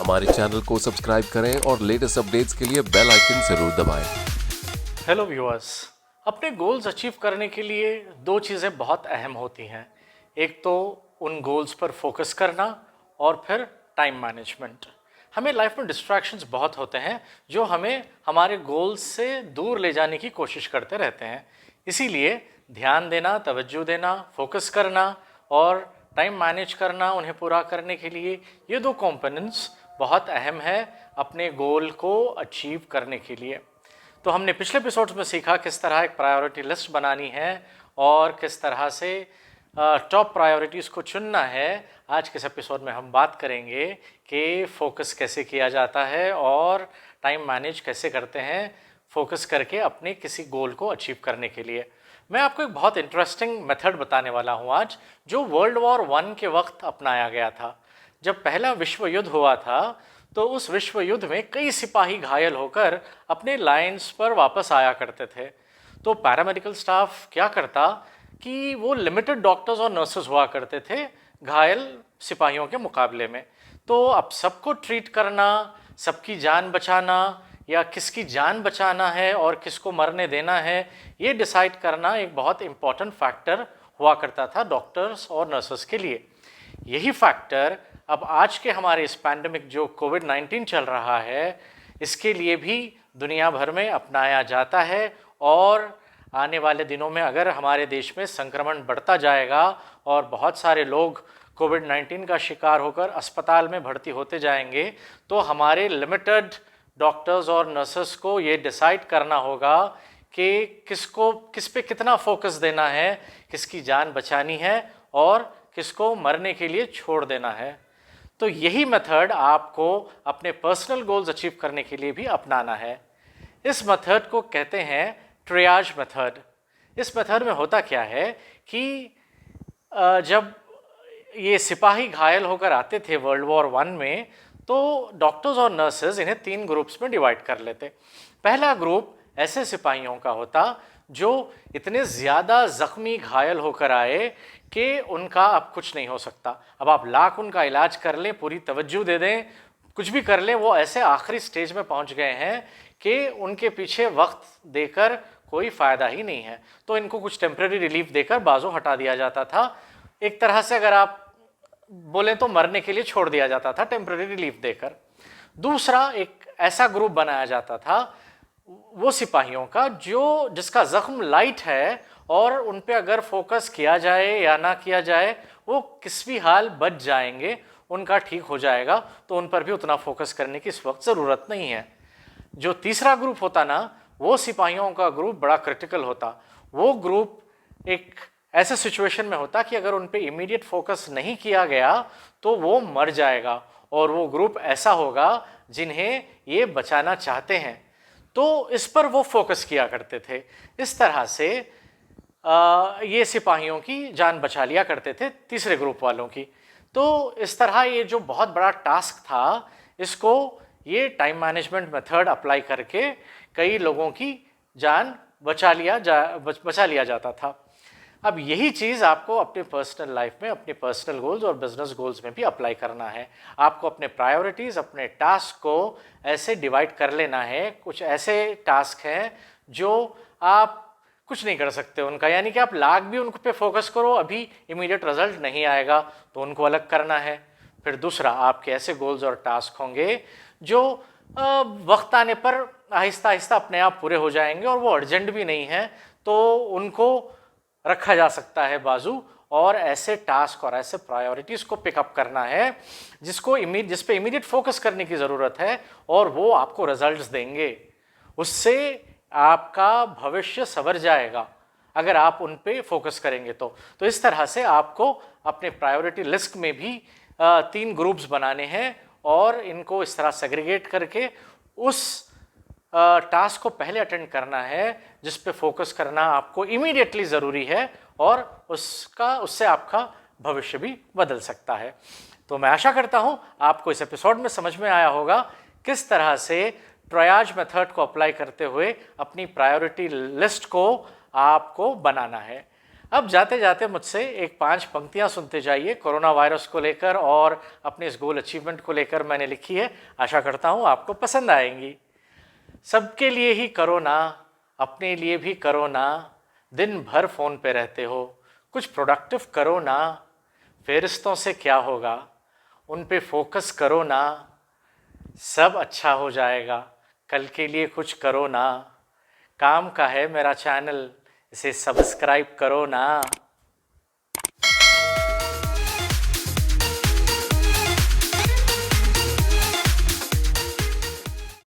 हमारे चैनल को सब्सक्राइब करें और लेटेस्ट अपडेट्स के लिए बेल आइकन जरूर दबाएं। हेलो व्यूअर्स, अपने गोल्स अचीव करने के लिए दो चीज़ें बहुत अहम होती हैं। एक तो उन गोल्स पर फोकस करना और फिर टाइम मैनेजमेंट। हमें लाइफ में डिस्ट्रैक्शंस बहुत होते हैं जो हमें हमारे गोल्स से दूर ले जाने की कोशिश करते रहते हैं। इसीलिए ध्यान देना, तवज्जो देना, फोकस करना और टाइम मैनेज करना, उन्हें पूरा करने के लिए ये दो कंपोनेंट्स बहुत अहम है अपने गोल को अचीव करने के लिए। तो हमने पिछले एपिसोड्स में सीखा किस तरह एक प्रायोरिटी लिस्ट बनानी है और किस तरह से टॉप प्रायोरिटीज़ को चुनना है। आज के इस एपिसोड में हम बात करेंगे कि फोकस कैसे किया जाता है और टाइम मैनेज कैसे करते हैं फोकस करके अपने किसी गोल को अचीव करने के लिए। मैं आपको एक बहुत इंटरेस्टिंग मेथड बताने वाला हूँ आज, जो वर्ल्ड वॉर 1 के वक्त अपनाया गया था। जब पहला विश्व युद्ध हुआ था तो उस विश्व युद्ध में कई सिपाही घायल होकर अपने लाइन्स पर वापस आया करते थे। तो पैरामेडिकल स्टाफ क्या करता कि वो लिमिटेड डॉक्टर्स और नर्सेस हुआ करते थे घायल सिपाहियों के मुकाबले में। तो अब सबको ट्रीट करना, सबकी जान बचाना या किसकी जान बचाना है और किसको मरने देना है, ये डिसाइड करना एक बहुत इम्पॉर्टेंट फैक्टर हुआ करता था डॉक्टर्स और नर्सेस के लिए। यही फैक्टर अब आज के हमारे इस पैंडेमिक जो कोविड-19 चल रहा है, इसके लिए भी दुनिया भर में अपनाया जाता है। और आने वाले दिनों में अगर हमारे देश में संक्रमण बढ़ता जाएगा और बहुत सारे लोग कोविड-19 का शिकार होकर अस्पताल में भर्ती होते जाएंगे, तो हमारे लिमिटेड डॉक्टर्स और नर्सेस को ये डिसाइड करना होगा कि किस पे कितना फोकस देना है, किसकी जान बचानी है और किसको मरने के लिए छोड़ देना है। तो यही मेथड आपको अपने पर्सनल गोल्स अचीव करने के लिए भी अपनाना है। इस मेथड को कहते हैं ट्रियाज मेथड। इस मेथड में होता क्या है कि जब ये सिपाही घायल होकर आते थे वर्ल्ड वॉर 1 में, तो डॉक्टर्स और नर्सेज इन्हें 3 ग्रुप्स में डिवाइड कर लेते। पहला ग्रुप ऐसे सिपाहियों का होता जो इतने ज़्यादा ज़ख्मी घायल होकर आए कि उनका अब कुछ नहीं हो सकता। अब आप लाख उनका इलाज कर लें, पूरी तवज्जो दे दें, कुछ भी कर लें, वो ऐसे आखिरी स्टेज में पहुंच गए हैं कि उनके पीछे वक्त देकर कोई फ़ायदा ही नहीं है। तो इनको कुछ टेम्प्रेरी रिलीफ देकर बाजू हटा दिया जाता था। एक तरह से अगर आप बोलें तो मरने के लिए छोड़ दिया जाता था टेम्प्रेरी रिलीफ देकर। दूसरा एक ऐसा ग्रुप बनाया जाता था वो सिपाहियों का जिसका ज़ख्म लाइट है और उन पे अगर फोकस किया जाए या ना किया जाए वो किस भी हाल बच जाएंगे, उनका ठीक हो जाएगा, तो उन पर भी उतना फोकस करने की इस वक्त ज़रूरत नहीं है। जो तीसरा ग्रुप होता ना, वो सिपाहियों का ग्रुप बड़ा क्रिटिकल होता। वो ग्रुप एक ऐसे सिचुएशन में होता कि अगर उन पे इमीडिएट फोकस नहीं किया गया तो वो मर जाएगा, और वो ग्रुप ऐसा होगा जिन्हें ये बचाना चाहते हैं। तो इस पर वो फोकस किया करते थे। इस तरह से ये सिपाहियों की जान बचा लिया करते थे तीसरे ग्रुप वालों की। तो इस तरह ये जो बहुत बड़ा टास्क था, इसको ये टाइम मैनेजमेंट मेथड अप्लाई करके कई लोगों की जान बचा लिया जाता था। अब यही चीज़ आपको अपने पर्सनल लाइफ में, अपने पर्सनल गोल्स और बिजनेस गोल्स में भी अप्लाई करना है। आपको अपने प्रायोरिटीज़, अपने टास्क को ऐसे डिवाइड कर लेना है। कुछ ऐसे टास्क हैं जो आप कुछ नहीं कर सकते उनका, यानी कि आप लाख भी उन पे फोकस करो, अभी इमीडिएट रिजल्ट नहीं आएगा, तो उनको अलग करना है। फिर दूसरा, आपके ऐसे गोल्स और टास्क होंगे जो वक्त आने पर आहिस्ता आहिस्ता अपने आप पूरे हो जाएंगे और वो अर्जेंट भी नहीं है, तो उनको रखा जा सकता है बाजू। और ऐसे टास्क और ऐसे प्रायोरिटीज़ को पिकअप करना है जिस पे इमीडिएट फोकस करने की ज़रूरत है और वो आपको रिजल्ट्स देंगे। उससे आपका भविष्य संवर जाएगा अगर आप उन पे फोकस करेंगे तो इस तरह से आपको अपने प्रायोरिटी लिस्ट में भी 3 ग्रुप्स बनाने हैं और इनको इस तरह सेग्रीगेट करके उस टास्क को पहले अटेंड करना है जिस पे फोकस करना आपको इमीडिएटली ज़रूरी है, और उससे आपका भविष्य भी बदल सकता है। तो मैं आशा करता हूँ आपको इस एपिसोड में समझ में आया होगा किस तरह से ट्रायज मेथड को अप्लाई करते हुए अपनी प्रायोरिटी लिस्ट को आपको बनाना है। अब जाते जाते मुझसे एक 5 पंक्तियां सुनते जाइए कोरोना वायरस को लेकर और अपने इस गोल अचीवमेंट को लेकर मैंने लिखी है। आशा करता हूँ आपको पसंद आएंगी। सबके लिए ही करो ना, अपने लिए भी करो ना, दिन भर फ़ोन पे रहते हो, कुछ प्रोडक्टिव करो ना, फ़ेरिस्तों से क्या होगा, उन पे फोकस करो ना, सब अच्छा हो जाएगा, कल के लिए कुछ करो ना, काम का है मेरा चैनल, इसे सब्सक्राइब करो ना।